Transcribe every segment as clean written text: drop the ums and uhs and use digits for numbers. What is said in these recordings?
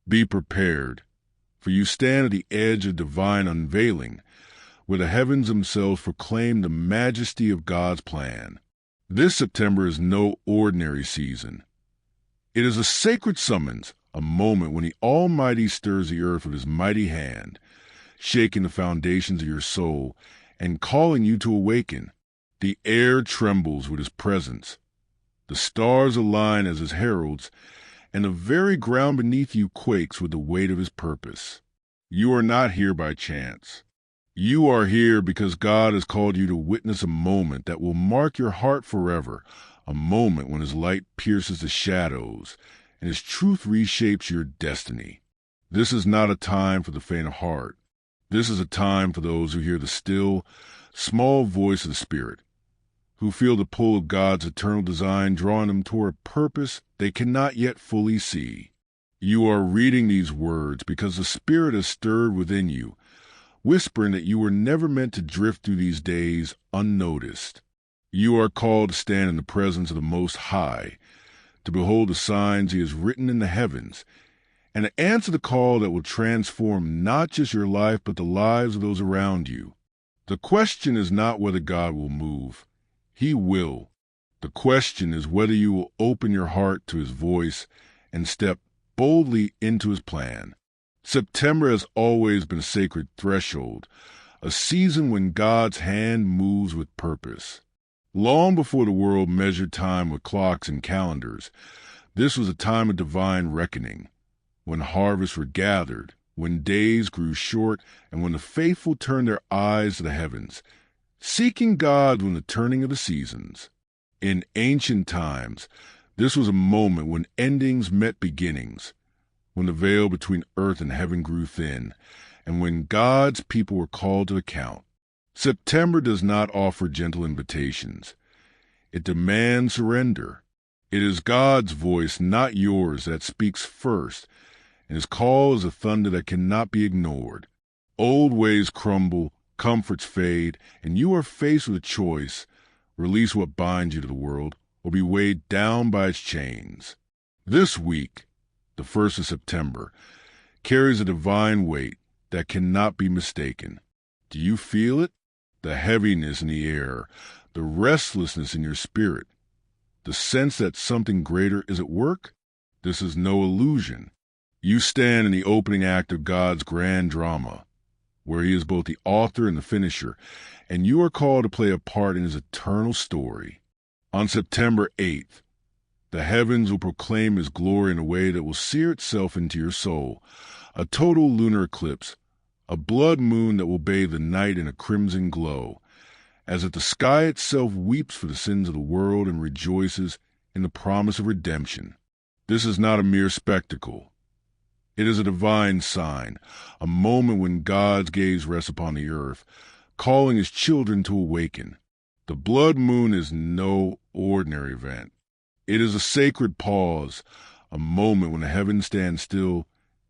Be prepared, for you stand at the edge of divine unveiling, where the heavens themselves proclaim the majesty of God's plan. This September is no ordinary season. It is a sacred summons, a moment when the Almighty stirs the earth with his mighty hand, shaking the foundations of your soul and calling you to awaken. The air trembles with his presence. The stars align as his heralds, and the very ground beneath you quakes with the weight of his purpose. You are not here by chance. You are here because God has called you to witness a moment that will mark your heart forever, a moment when his light pierces the shadows and his truth reshapes your destiny. This is not a time for the faint of heart. This is a time for those who hear the still, small voice of the Spirit, who feel the pull of God's eternal design drawing them toward a purpose they cannot yet fully see. You are reading these words because the Spirit has stirred within you, whispering that you were never meant to drift through these days unnoticed. You are called to stand in the presence of the Most High, to behold the signs he has written in the heavens, and to answer the call that will transform not just your life but the lives of those around you. The question is not whether God will move. He will. The question is whether you will open your heart to his voice and step boldly into his plan. September has always been a sacred threshold, a season when God's hand moves with purpose. Long before the world measured time with clocks and calendars, this was a time of divine reckoning, when harvests were gathered, when days grew short, and when the faithful turned their eyes to the heavens, seeking God when the turning of the seasons. In ancient times, this was a moment when endings met beginnings, when the veil between earth and heaven grew thin, and when God's people were called to account. September does not offer gentle invitations. It demands surrender. It is God's voice, not yours, that speaks first, and his call is a thunder that cannot be ignored. Old ways crumble, comforts fade, and you are faced with a choice: release what binds you to the world, or be weighed down by its chains. This week, the 1st of September, carries a divine weight that cannot be mistaken. Do you feel it? The heaviness in the air, the restlessness in your spirit, the sense that something greater is at work? This is no illusion. You stand in the opening act of God's grand drama, where he is both the author and the finisher, and you are called to play a part in his eternal story. On September 8th, the heavens will proclaim his glory in a way that will sear itself into your soul, a total lunar eclipse, a blood moon that will bathe the night in a crimson glow, as if the sky itself weeps for the sins of the world and rejoices in the promise of redemption. This is not a mere spectacle. It is a divine sign, a moment when God's gaze rests upon the earth, calling his children to awaken. The blood moon is no ordinary event. It is a sacred pause, a moment when the heavens stand still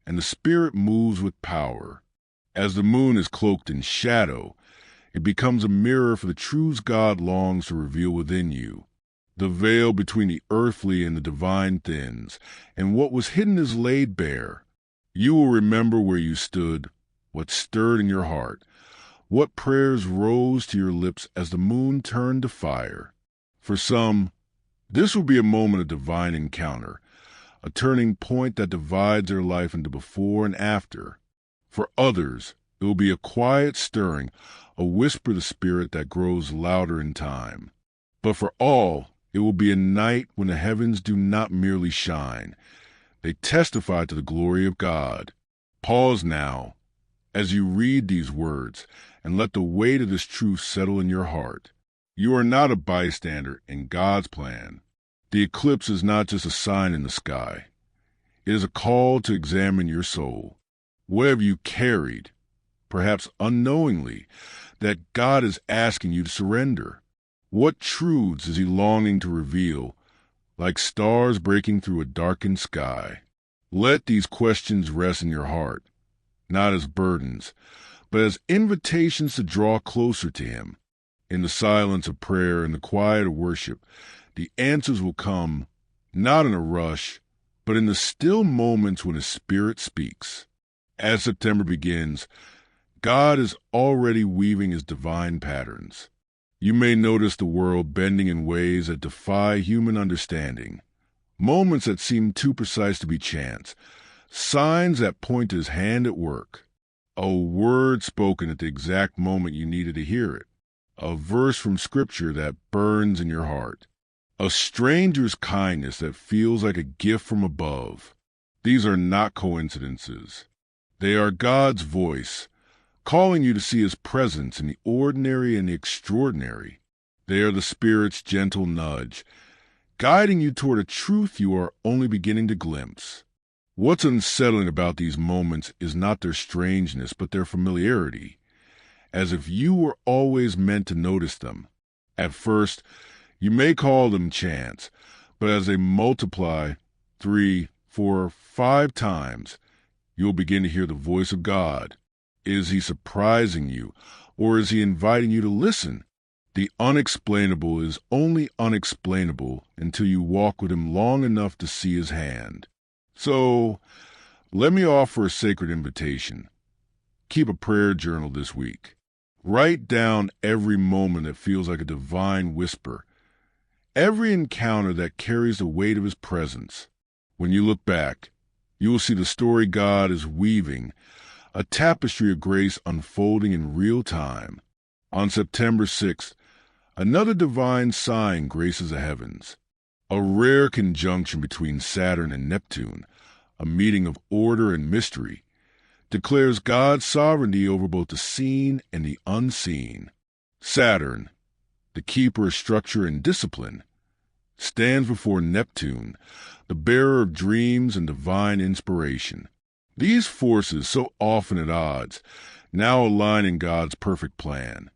and the Spirit moves with power. As the moon is cloaked in shadow, it becomes a mirror for the truths God longs to reveal within you. The veil between the earthly and the divine thins, and what was hidden is laid bare. You will remember where you stood, what stirred in your heart, what prayers rose to your lips as the moon turned to fire. For some, this will be a moment of divine encounter, a turning point that divides their life into before and after. For others, it will be a quiet stirring, a whisper of the Spirit that grows louder in time. But for all, it will be a night when the heavens do not merely shine. They testify to the glory of God. Pause now as you read these words and let the weight of this truth settle in your heart. You are not a bystander in God's plan. The eclipse is not just a sign in the sky. It is a call to examine your soul. What have you carried, perhaps unknowingly, that God is asking you to surrender? What truths is he longing to reveal, like stars breaking through a darkened sky? Let these questions rest in your heart, not as burdens, but as invitations to draw closer to him. In the silence of prayer and the quiet of worship, the answers will come, not in a rush, but in the still moments when His Spirit speaks. As September begins, God is already weaving His divine patterns. You may notice the world bending in ways that defy human understanding, moments that seem too precise to be chance, signs that point to His hand at work, a word spoken at the exact moment you needed to hear it, a verse from Scripture that burns in your heart, a stranger's kindness that feels like a gift from above. These are not coincidences. They are God's voice, calling you to see His presence in the ordinary and the extraordinary. They are the Spirit's gentle nudge, guiding you toward a truth you are only beginning to glimpse. What's unsettling about these moments is not their strangeness, but their familiarity, as if you were always meant to notice them. At first, you may call them chance, but as they multiply 3, 4, 5 times, you'll begin to hear the voice of God. Is He surprising you, or is He inviting you to listen? The unexplainable is only unexplainable until you walk with Him long enough to see His hand. So, let me offer a sacred invitation. Keep a prayer journal this week. Write down every moment that feels like a divine whisper, every encounter that carries the weight of His presence. When you look back, you will see the story God is weaving, a tapestry of grace unfolding in real time. On September 6th, another divine sign graces the heavens. A rare conjunction between Saturn and Neptune, a meeting of order and mystery, declares God's sovereignty over both the seen and the unseen. Saturn, the keeper of structure and discipline, stands before Neptune, the bearer of dreams and divine inspiration. These forces, so often at odds, now align in God's perfect plan,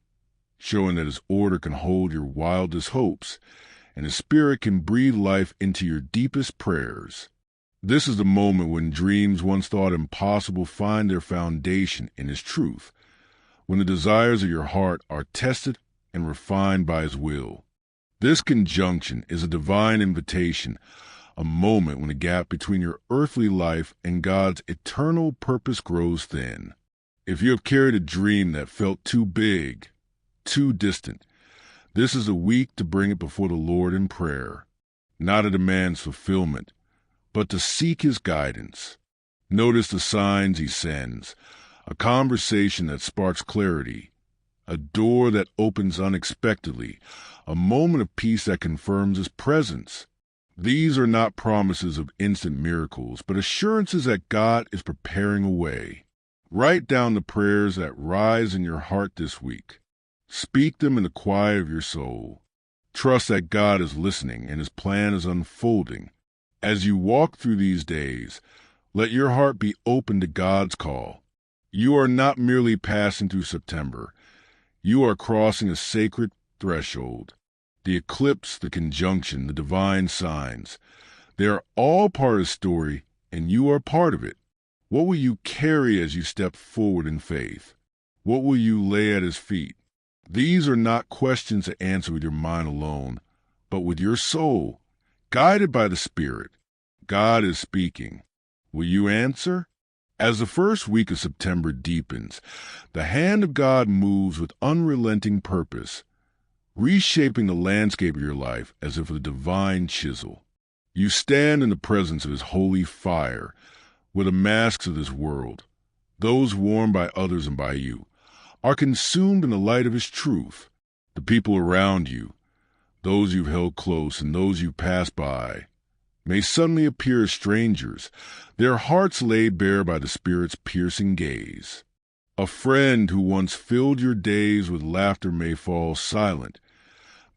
showing that His order can hold your wildest hopes, and His Spirit can breathe life into your deepest prayers. This is the moment when dreams once thought impossible find their foundation in His truth, when the desires of your heart are tested and refined by His will. This conjunction is a divine invitation, a moment when the gap between your earthly life and God's eternal purpose grows thin. If you have carried a dream that felt too big, too distant, this is a week to bring it before the Lord in prayer, not to demand fulfillment, but to seek His guidance. Notice the signs He sends, a conversation that sparks clarity, a door that opens unexpectedly, a moment of peace that confirms His presence. These are not promises of instant miracles, but assurances that God is preparing a way. Write down the prayers that rise in your heart this week. Speak them in the quiet of your soul. Trust that God is listening and His plan is unfolding. As you walk through these days, let your heart be open to God's call. You are not merely passing through September. You are crossing a sacred threshold. The eclipse, the conjunction, the divine signs, they are all part of the story, and you are part of it. What will you carry as you step forward in faith? What will you lay at His feet? These are not questions to answer with your mind alone, but with your soul. Guided by the Spirit, God is speaking. Will you answer? As the first week of September deepens, the hand of God moves with unrelenting purpose, reshaping the landscape of your life as if with a divine chisel. You stand in the presence of His holy fire, where the masks of this world, those worn by others and by you, are consumed in the light of His truth. The people around you, those you've held close and those you pass by, may suddenly appear as strangers, their hearts laid bare by the Spirit's piercing gaze. A friend who once filled your days with laughter may fall silent,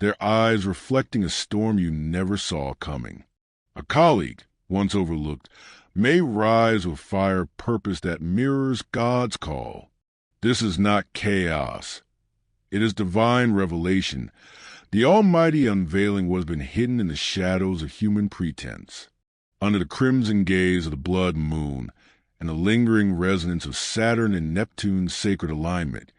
their eyes reflecting a storm you never saw coming. A colleague, once overlooked, may rise with fire purpose that mirrors God's call. This is not chaos. It is divine revelation, the almighty unveiling what has been hidden in the shadows of human pretense. Under the crimson gaze of the blood moon and the lingering resonance of Saturn and Neptune's sacred alignment,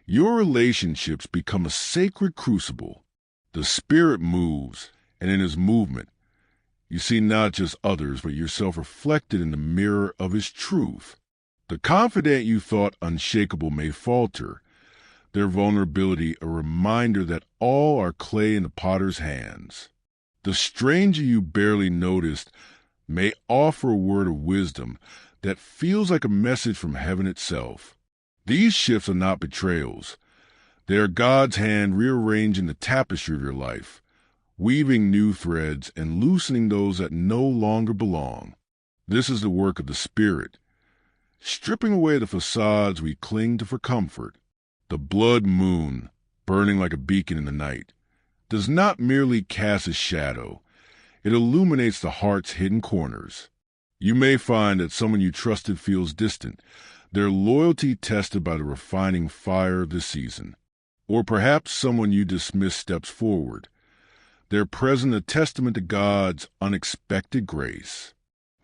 your relationships become a sacred crucible. The Spirit moves, and in His movement, You see not just others, but yourself reflected in the mirror of His truth. The confident you thought unshakable may falter, their vulnerability a reminder that all are clay in the potter's hands. The stranger you barely noticed may offer a word of wisdom that feels like a message from heaven itself. These shifts are not betrayals. They are God's hand rearranging the tapestry of your life, weaving new threads and loosening those that no longer belong. This is the work of the Spirit, stripping away the facades we cling to for comfort. The blood moon, burning like a beacon in the night, does not merely cast a shadow. It illuminates the heart's hidden corners. You may find that someone you trusted feels distant, their loyalty tested by the refining fire of this season. Or perhaps someone you dismissed steps forward, their present a testament to God's unexpected grace.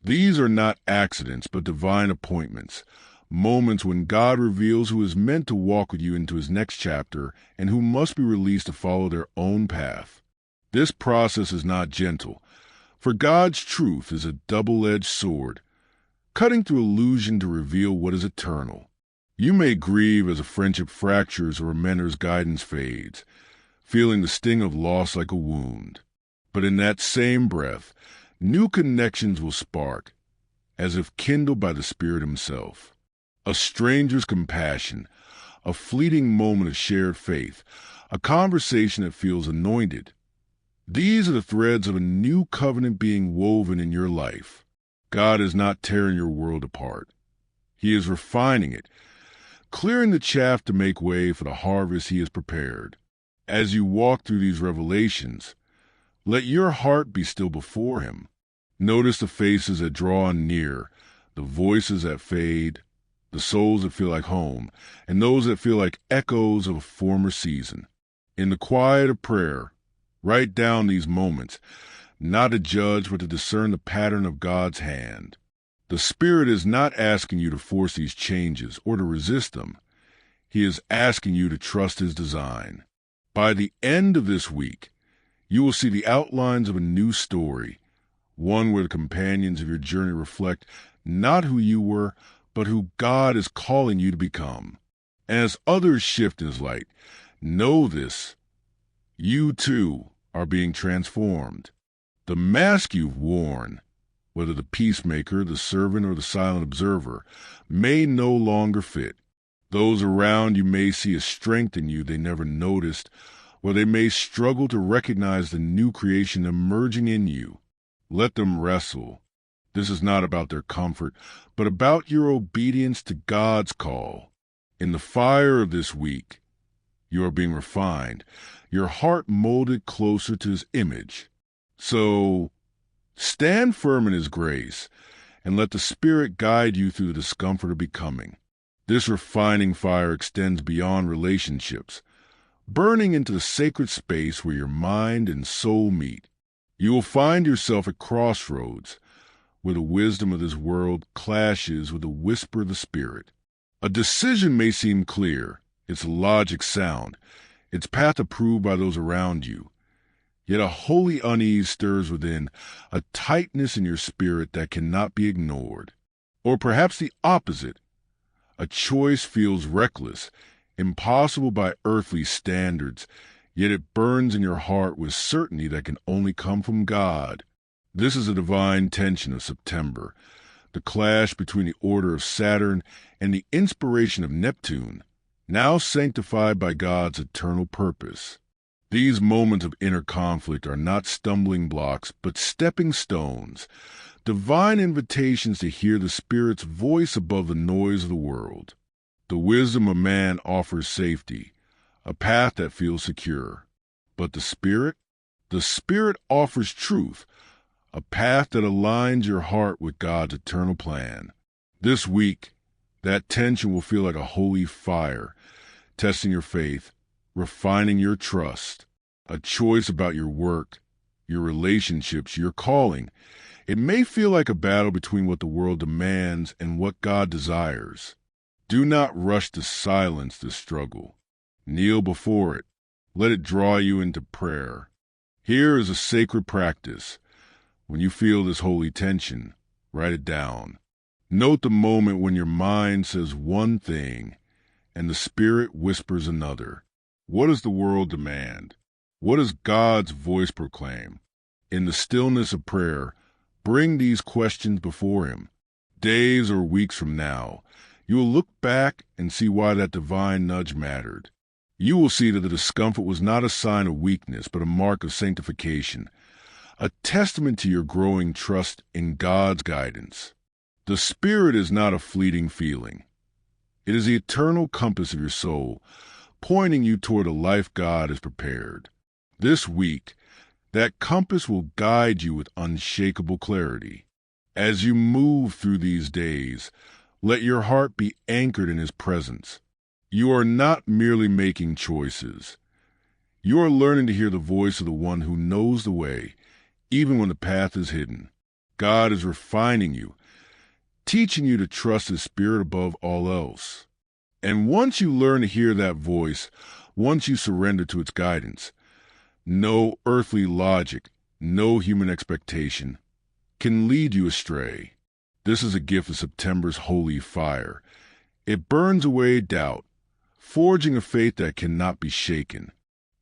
These are not accidents, but divine appointments, moments when God reveals who is meant to walk with you into His next chapter and who must be released to follow their own path. This process is not gentle, for God's truth is a double-edged sword, cutting through illusion to reveal what is eternal. You may grieve as a friendship fractures or a mentor's guidance fades, feeling the sting of loss like a wound. But in that same breath, new connections will spark, as if kindled by the Spirit Himself. A stranger's compassion, a fleeting moment of shared faith, a conversation that feels anointed. These are the threads of a new covenant being woven in your life. God is not tearing your world apart. He is refining it, clearing the chaff to make way for the harvest He has prepared. As you walk through these revelations, let your heart be still before Him. Notice the faces that draw near, the voices that fade, the souls that feel like home, and those that feel like echoes of a former season. In the quiet of prayer, write down these moments, not to judge, but to discern the pattern of God's hand. The Spirit is not asking you to force these changes or to resist them. He is asking you to trust His design. By the end of this week, you will see the outlines of a new story, one where the companions of your journey reflect not who you were, but who God is calling you to become. As others shift in His light, know this: you too are being transformed. The mask you've worn, whether the peacemaker, the servant, or the silent observer, may no longer fit. Those around you may see a strength in you they never noticed, or they may struggle to recognize the new creation emerging in you. Let them wrestle. This is not about their comfort, but about your obedience to God's call. In the fire of this week, you are being refined, your heart molded closer to His image. So, stand firm in His grace, and let the Spirit guide you through the discomfort of becoming. This refining fire extends beyond relationships, burning into the sacred space where your mind and soul meet. You will find yourself at crossroads, where the wisdom of this world clashes with the whisper of the Spirit. A decision may seem clear, its logic sound, its path approved by those around you. Yet a holy unease stirs within, a tightness in your spirit that cannot be ignored. Or perhaps the opposite. A choice feels reckless, impossible by earthly standards, yet it burns in your heart with certainty that can only come from God. This is a divine tension of September, the clash between the order of Saturn and the inspiration of Neptune, now sanctified by God's eternal purpose. These moments of inner conflict are not stumbling blocks, but stepping stones, divine invitations to hear the Spirit's voice above the noise of the world. The wisdom of man offers safety, a path that feels secure. But the Spirit offers truth, a path that aligns your heart with God's eternal plan. This week, that tension will feel like a holy fire, testing your faith, refining your trust, a choice about your work, your relationships, your calling. It may feel like a battle between what the world demands and what God desires. Do not rush to silence this struggle. Kneel before it. Let it draw you into prayer. Here is a sacred practice. When you feel this holy tension, write it down. Note the moment when your mind says one thing and the spirit whispers another. What does the world demand? What does God's voice proclaim? In the stillness of prayer, bring these questions before Him. Days or weeks from now, you will look back and see why that divine nudge mattered. You will see that the discomfort was not a sign of weakness, but a mark of sanctification, a testament to your growing trust in God's guidance. The Spirit is not a fleeting feeling. It is the eternal compass of your soul, pointing you toward a life God has prepared. This week, that compass will guide you with unshakable clarity. As you move through these days, let your heart be anchored in His presence. You are not merely making choices. You are learning to hear the voice of the one who knows the way, even when the path is hidden. God is refining you, teaching you to trust His Spirit above all else. And once you learn to hear that voice, once you surrender to its guidance, no earthly logic, no human expectation can lead you astray. This is a gift of September's holy fire. It burns away doubt, forging a faith that cannot be shaken.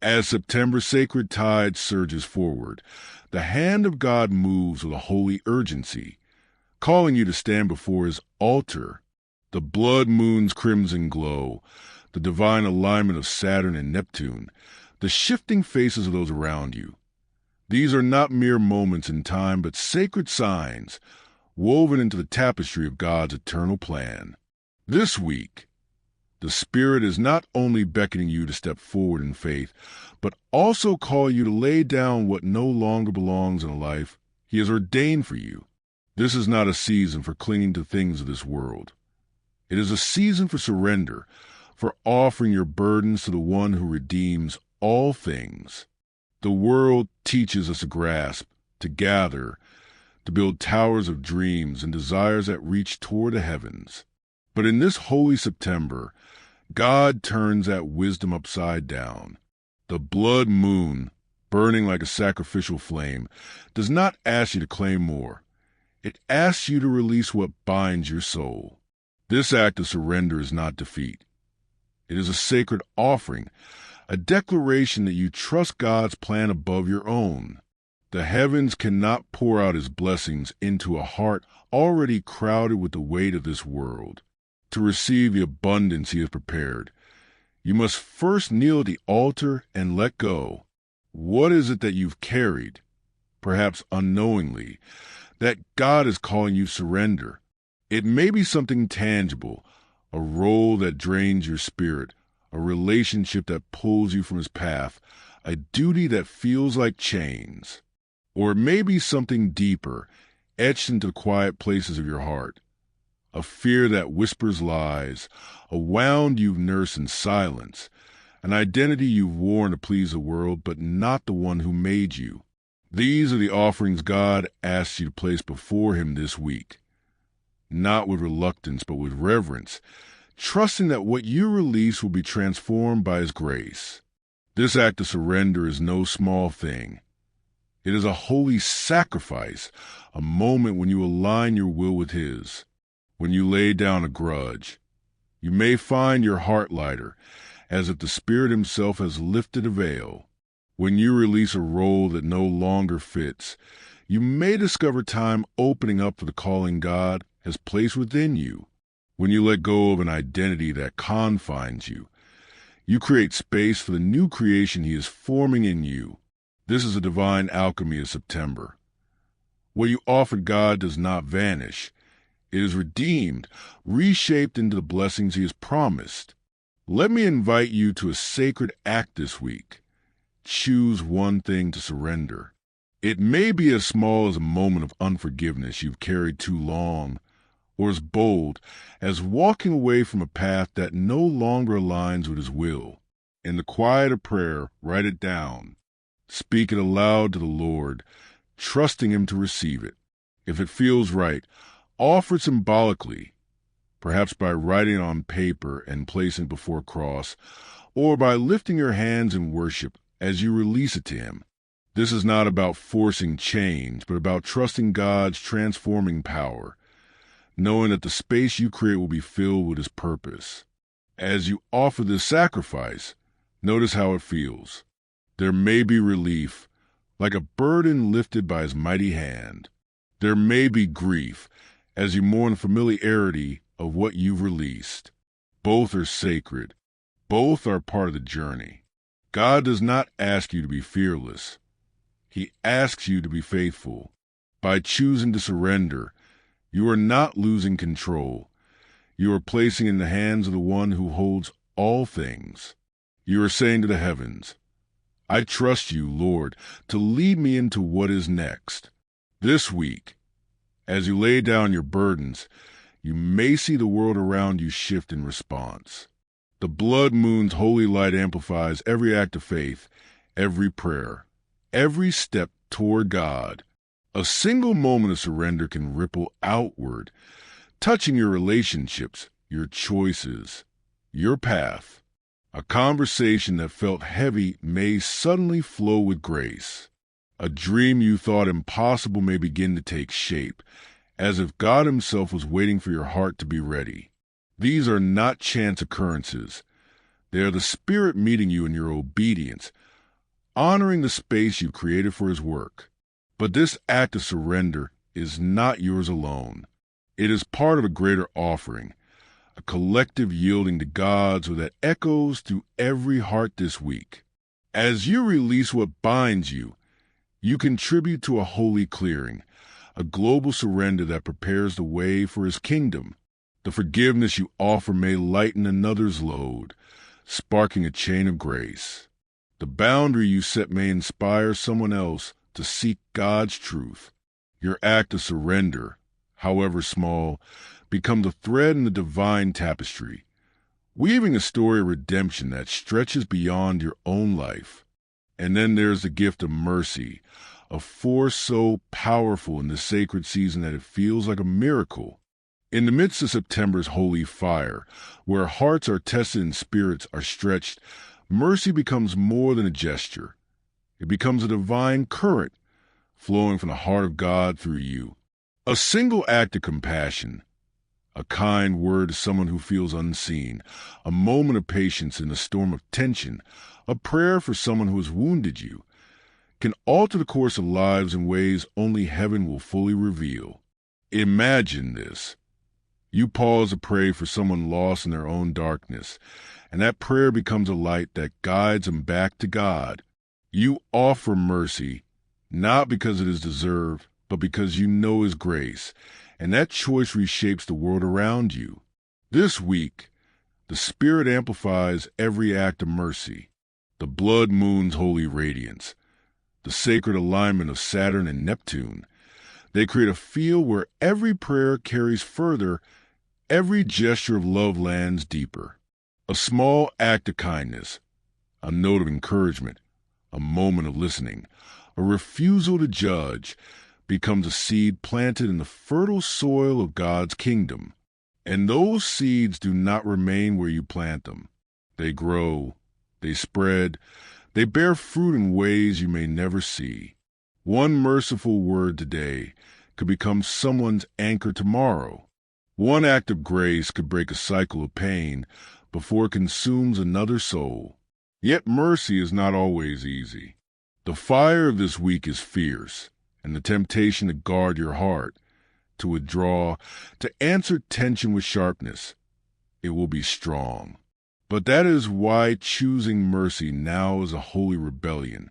As September's sacred tide surges forward, the hand of God moves with a holy urgency, calling you to stand before His altar. The blood moon's crimson glow, the divine alignment of Saturn and Neptune, the shifting faces of those around you. These are not mere moments in time, but sacred signs woven into the tapestry of God's eternal plan. This week, the Spirit is not only beckoning you to step forward in faith, but also calling you to lay down what no longer belongs in a life He has ordained for you. This is not a season for clinging to things of this world. It is a season for surrender, for offering your burdens to the one who redeems all things. The world teaches us to grasp, to gather, to build towers of dreams and desires that reach toward the heavens. But in this holy September, God turns that wisdom upside down. The blood moon, burning like a sacrificial flame, does not ask you to claim more. It asks you to release what binds your soul. This act of surrender is not defeat. It is a sacred offering, a declaration that you trust God's plan above your own. The heavens cannot pour out His blessings into a heart already crowded with the weight of this world. To receive the abundance He has prepared, you must first kneel at the altar and let go. What is it that you've carried, perhaps unknowingly, that God is calling you to surrender? It may be something tangible, a role that drains your spirit, a relationship that pulls you from His path, a duty that feels like chains. Or it may be something deeper, etched into the quiet places of your heart, a fear that whispers lies, a wound you've nursed in silence, an identity you've worn to please the world but not the one who made you. These are the offerings God asks you to place before Him this week, not with reluctance but with reverence, trusting that what you release will be transformed by His grace. This act of surrender is no small thing. It is a holy sacrifice, a moment when you align your will with His. When you lay down a grudge, you may find your heart lighter, as if the Spirit Himself has lifted a veil. When you release a role that no longer fits, you may discover time opening up for the calling God has placed within you. When you let go of an identity that confines you, you create space for the new creation He is forming in you. This is a divine alchemy of September. What you offered God does not vanish. It is redeemed, reshaped into the blessings He has promised. Let me invite you to a sacred act this week. Choose one thing to surrender. It may be as small as a moment of unforgiveness you've carried too long, or as bold as walking away from a path that no longer aligns with His will. In the quiet of prayer, write it down. Speak it aloud to the Lord, trusting Him to receive it. If it feels right, offer it symbolically, perhaps by writing it on paper and placing it before a cross, or by lifting your hands in worship as you release it to Him. This is not about forcing change, but about trusting God's transforming power, knowing that the space you create will be filled with His purpose. As you offer this sacrifice, notice how it feels. There may be relief, like a burden lifted by His mighty hand. There may be grief, as you mourn the familiarity of what you've released. Both are sacred. Both are part of the journey. God does not ask you to be fearless. He asks you to be faithful. By choosing to surrender, you are not losing control. You are placing in the hands of the one who holds all things. You are saying to the heavens, I trust you, Lord, to lead me into what is next. This week, as you lay down your burdens, you may see the world around you shift in response. The blood moon's holy light amplifies every act of faith, every prayer, every step toward God. A single moment of surrender can ripple outward, touching your relationships, your choices, your path. A conversation that felt heavy may suddenly flow with grace. A dream you thought impossible may begin to take shape, as if God Himself was waiting for your heart to be ready. These are not chance occurrences. They are the Spirit meeting you in your obedience, honoring the space you created for His work. But this act of surrender is not yours alone. It is part of a greater offering, a collective yielding to God so that echoes through every heart this week. As you release what binds you, you contribute to a holy clearing, a global surrender that prepares the way for His kingdom. The forgiveness you offer may lighten another's load, sparking a chain of grace. The boundary you set may inspire someone else to seek God's truth. Your act of surrender, however small, becomes a thread in the divine tapestry, weaving a story of redemption that stretches beyond your own life. And then there's the gift of mercy, a force so powerful in this sacred season that it feels like a miracle. In the midst of September's holy fire, where hearts are tested and spirits are stretched, mercy becomes more than a gesture. It becomes a divine current flowing from the heart of God through you. A single act of compassion, a kind word to someone who feels unseen, a moment of patience in a storm of tension, a prayer for someone who has wounded you, can alter the course of lives in ways only heaven will fully reveal. Imagine this. You pause to pray for someone lost in their own darkness, and that prayer becomes a light that guides them back to God. You offer mercy, not because it is deserved, but because you know His grace, and that choice reshapes the world around you. This week, the Spirit amplifies every act of mercy, the blood moon's holy radiance, the sacred alignment of Saturn and Neptune. They create a field where every prayer carries further, every gesture of love lands deeper. A small act of kindness, a note of encouragement, a moment of listening, a refusal to judge, becomes a seed planted in the fertile soil of God's kingdom. And those seeds do not remain where you plant them. They grow, they spread, they bear fruit in ways you may never see. One merciful word today could become someone's anchor tomorrow. One act of grace could break a cycle of pain before it consumes another soul. Yet mercy is not always easy. The fire of this week is fierce, and the temptation to guard your heart, to withdraw, to answer tension with sharpness, it will be strong. But that is why choosing mercy now is a holy rebellion.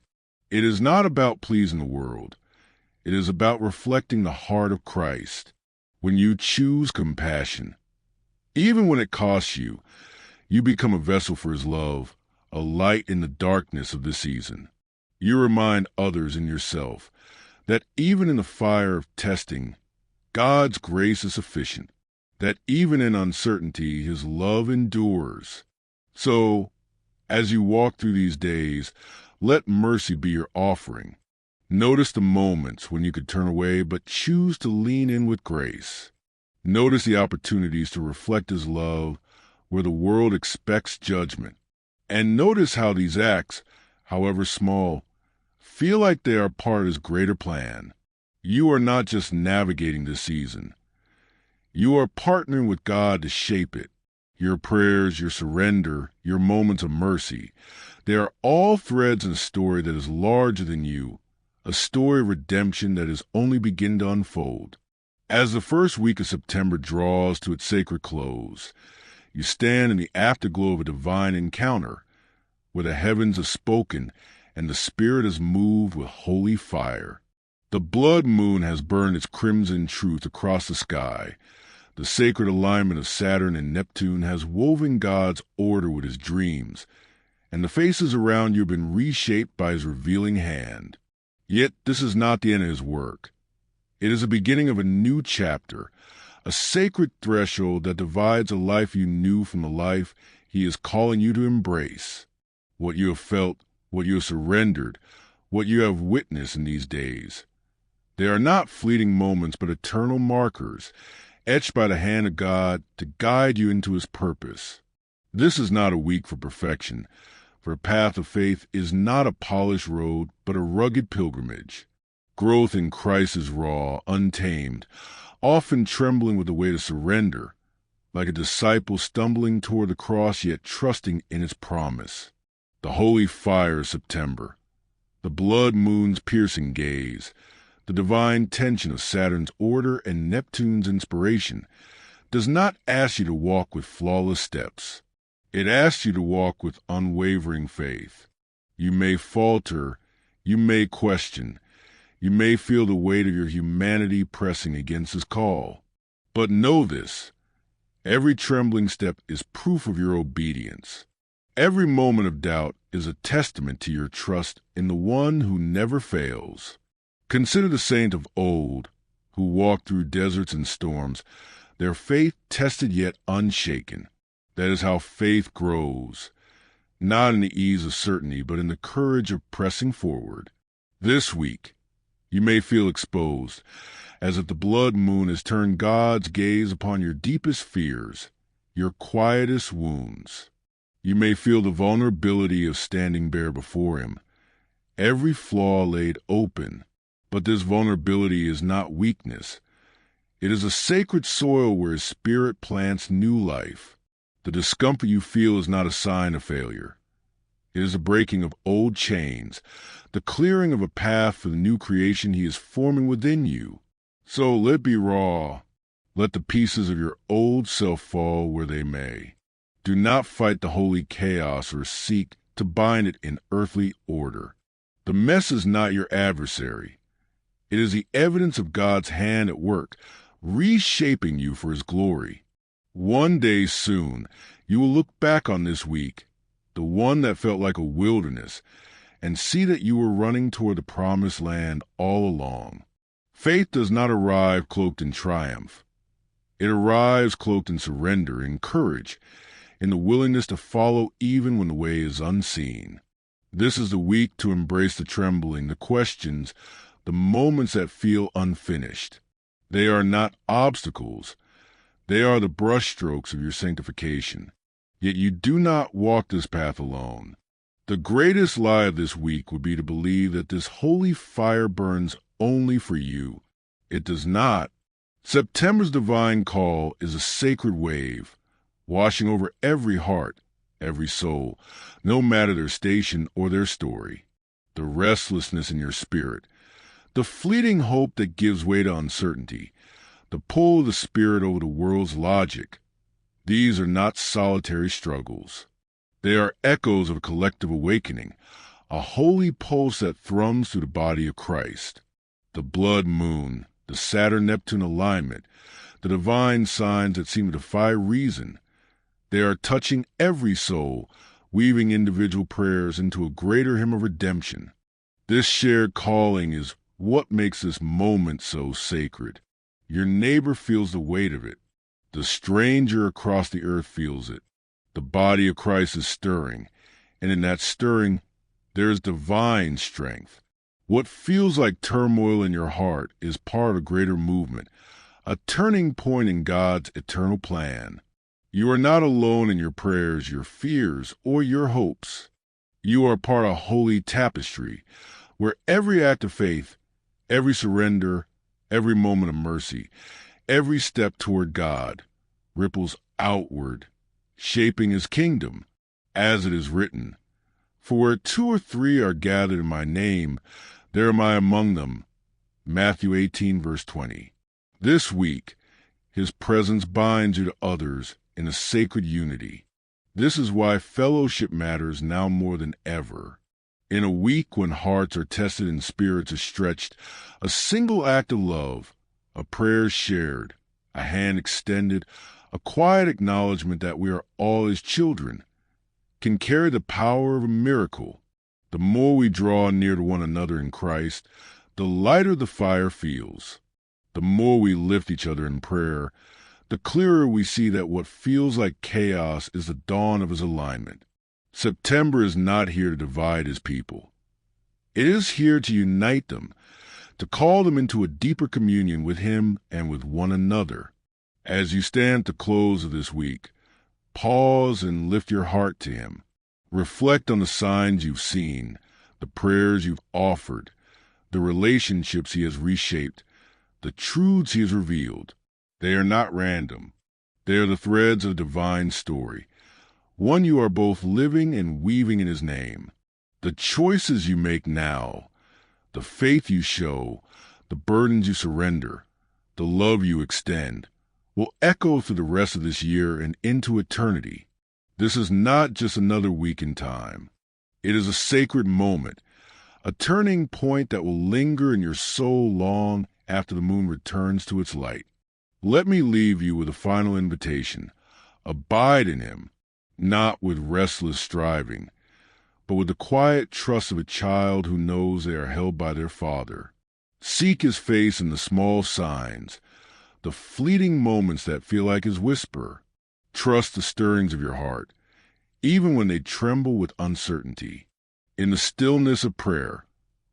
It is not about pleasing the world. It is about reflecting the heart of Christ. When you choose compassion, even when it costs you, you become a vessel for His love, a light in the darkness of this season. You remind others and yourself that even in the fire of testing, God's grace is sufficient, that even in uncertainty, His love endures. So, as you walk through these days, let mercy be your offering. Notice the moments when you could turn away but choose to lean in with grace. Notice the opportunities to reflect His love where the world expects judgment. And notice how these acts, however small, feel like they are part of His greater plan. You are not just navigating this season. You are partnering with God to shape it. Your prayers, your surrender, your moments of mercy, they are all threads in a story that is larger than you, a story of redemption that is only beginning to unfold. As the first week of September draws to its sacred close, you stand in the afterglow of a divine encounter, where the heavens have spoken and the Spirit is moved with holy fire. The blood moon has burned its crimson truth across the sky. The sacred alignment of Saturn and Neptune has woven God's order with His dreams, and the faces around you have been reshaped by His revealing hand. Yet this is not the end of His work. It is the beginning of a new chapter, a sacred threshold that divides a life you knew from the life He is calling you to embrace. What you have felt, what you have surrendered, what you have witnessed in these days. They are not fleeting moments, but eternal markers, etched by the hand of God to guide you into His purpose. This is not a week for perfection, for a path of faith is not a polished road, but a rugged pilgrimage. Growth in Christ is raw, untamed, often trembling with the weight of surrender, like a disciple stumbling toward the cross yet trusting in its promise. The holy fire of September, the blood moon's piercing gaze, the divine tension of Saturn's order and Neptune's inspiration, does not ask you to walk with flawless steps. It asks you to walk with unwavering faith. You may falter, you may question, you may feel the weight of your humanity pressing against His call. But know this, every trembling step is proof of your obedience. Every moment of doubt is a testament to your trust in the One who never fails. Consider the saints of old, who walked through deserts and storms, their faith tested yet unshaken. That is how faith grows, not in the ease of certainty, but in the courage of pressing forward. This week, you may feel exposed, as if the blood moon has turned God's gaze upon your deepest fears, your quietest wounds. You may feel the vulnerability of standing bare before Him, every flaw laid open. But this vulnerability is not weakness. It is a sacred soil where His Spirit plants new life. The discomfort you feel is not a sign of failure. It is a breaking of old chains, the clearing of a path for the new creation He is forming within you. So let it be raw. Let the pieces of your old self fall where they may. Do not fight the holy chaos or seek to bind it in earthly order. The mess is not your adversary. It is the evidence of God's hand at work, reshaping you for His glory. One day soon, you will look back on this week, the one that felt like a wilderness, and see that you were running toward the promised land all along. Faith does not arrive cloaked in triumph. It arrives cloaked in surrender, in courage, in the willingness to follow even when the way is unseen. This is the week to embrace the trembling, the questions, the moments that feel unfinished. They are not obstacles. They are the brushstrokes of your sanctification. Yet you do not walk this path alone. The greatest lie of this week would be to believe that this holy fire burns only for you. It does not. September's divine call is a sacred wave, washing over every heart, every soul, no matter their station or their story. The restlessness in your spirit, the fleeting hope that gives way to uncertainty, the pull of the Spirit over the world's logic. These are not solitary struggles. They are echoes of a collective awakening, a holy pulse that thrums through the body of Christ. The blood moon, the Saturn-Neptune alignment, the divine signs that seem to defy reason. They are touching every soul, weaving individual prayers into a greater hymn of redemption. This shared calling is what makes this moment so sacred. Your neighbor feels the weight of it. The stranger across the earth feels it. The body of Christ is stirring, and in that stirring, there is divine strength. What feels like turmoil in your heart is part of a greater movement, a turning point in God's eternal plan. You are not alone in your prayers, your fears, or your hopes. You are part of a holy tapestry, where every act of faith, every surrender, every moment of mercy, every step toward God ripples outward, shaping his kingdom, as it is written, "For where two or three are gathered in my name, there am I among them." Matthew 18, verse 20. This week, his presence binds you to others in a sacred unity. This is why fellowship matters now more than ever. In a week when hearts are tested and spirits are stretched, a single act of love, a prayer shared, a hand extended, a quiet acknowledgement that we are all his children, can carry the power of a miracle. The more we draw near to one another in Christ, the lighter the fire feels. The more we lift each other in prayer, the clearer we see that what feels like chaos is the dawn of his alignment. September is not here to divide his people. It is here to unite them, to call them into a deeper communion with him and with one another. As you stand at the close of this week, pause and lift your heart to him. Reflect on the signs you've seen, the prayers you've offered, the relationships he has reshaped, the truths he has revealed. They are not random. They are the threads of a divine story, one you are both living and weaving in his name. The choices you make now, the faith you show, the burdens you surrender, the love you extend, will echo through the rest of this year and into eternity. This is not just another week in time. It is a sacred moment, a turning point that will linger in your soul long after the moon returns to its light. Let me leave you with a final invitation. Abide in him, not with restless striving, but with the quiet trust of a child who knows they are held by their Father. Seek his face in the small signs, the fleeting moments that feel like his whisper. Trust the stirrings of your heart, even when they tremble with uncertainty. In the stillness of prayer,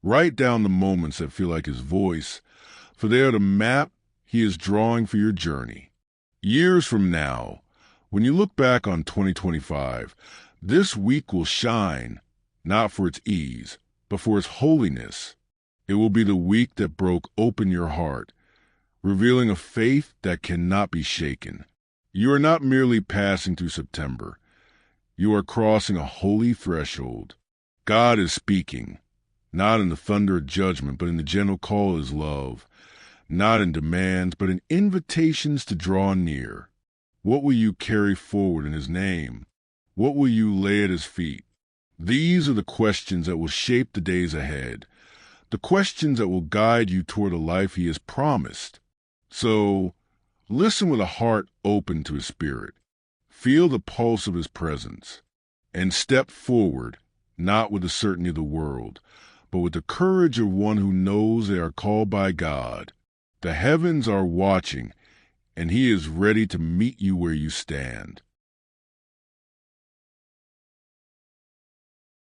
write down the moments that feel like his voice, for they are the map he is drawing for your journey. Years from now, when you look back on 2025, this week will shine, not for its ease, but for its holiness. It will be the week that broke open your heart, revealing a faith that cannot be shaken. You are not merely passing through September. You are crossing a holy threshold. God is speaking, not in the thunder of judgment, but in the gentle call of his love, not in demands, but in invitations to draw near. What will you carry forward in his name? What will you lay at his feet? These are the questions that will shape the days ahead, the questions that will guide you toward a life he has promised. So, listen with a heart open to his spirit. Feel the pulse of his presence, and step forward, not with the certainty of the world, but with the courage of one who knows they are called by God. The heavens are watching, and he is ready to meet you where you stand.